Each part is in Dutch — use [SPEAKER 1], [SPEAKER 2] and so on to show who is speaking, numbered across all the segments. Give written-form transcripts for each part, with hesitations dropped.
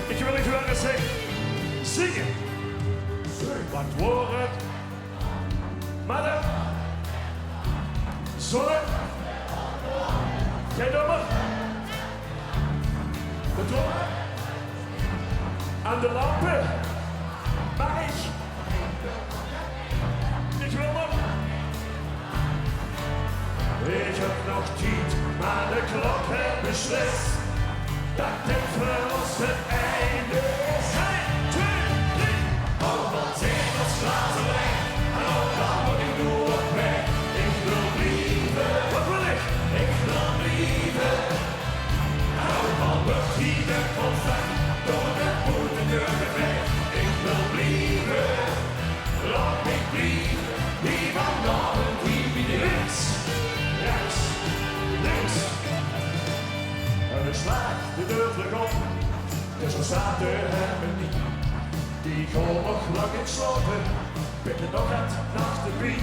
[SPEAKER 1] Ik wil het wel eens zeggen. Zingen. Wat wordt het? Madden. Zonne. Jij dommer. De trommen. Aan de lampen. Maar ik wil nog. Ik heb nog tijd, maar de klok heeft beslist dat dit voor ons het einde is. 1, 2, 3. Overal tegels, glazen weg. En ook al moet ik nu op weg. Ik wil blijven. Wat wil ik? Ik wil blijven. En ook al wordt hier de conflict door de boetendeur weg. Ik wil blijven. Laat me blijven. Hier vanavond, hier bij de links. Rechts, links. En ik slaat de deur terug op. Dus we staat de harmonie. Die gewoon nog lang in sloten. Binnen nog het nacht de bie.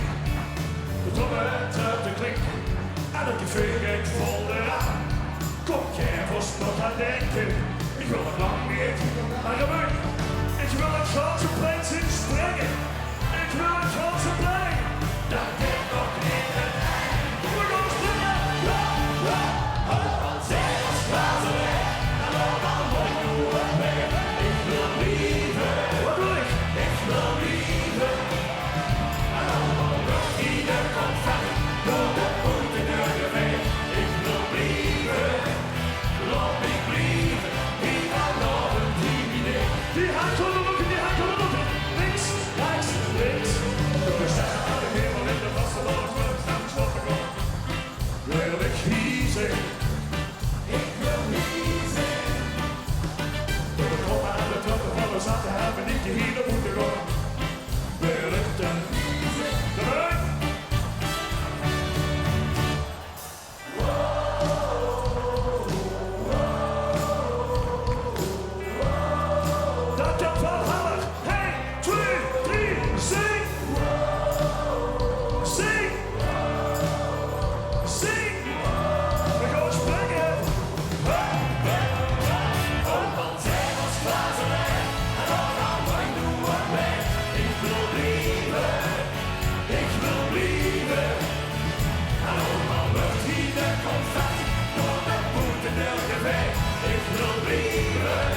[SPEAKER 1] De trompet uit de klink. En het café ging vol eraan. Kom jij vast nog aan denken. Ik wil nog lang niet. Maar gebeurt. Ik wil het grote plein zien springen. Ik wil het grote plein. Dat dit nog niet het einde. We gaan springen. Overal zegels, glazen weg. En overal moet ik nu op weg. Ik wil blijven. Wat wil ik? Ik wil blijven. En overal wordt ieder conflict door de boetendeur weg. Ik wil blijven. Laat me blijven. Hier vanavond, hier beneden. Die hand onder de die hand onder de links, rechts, links. We staan aan de hemel in de vaste lood. We staan stoppen op. Wil ik kiezen? Ik wil kiezen. Door de kop aan de trappen van de zaten hebben niet je hier moeten gaan. Wil ik dan kiezen? Erbij! Dat kan wel harder. 1, 2, 3, zing! Zing! Zing! We gaan springen! Overal zegels, glazen weg. En overal moet ik nu op weg. Ik wil blijven. Ik wil blijven. En overal wordt hier de conflict door de boetendeur weg. Ik wil blijven.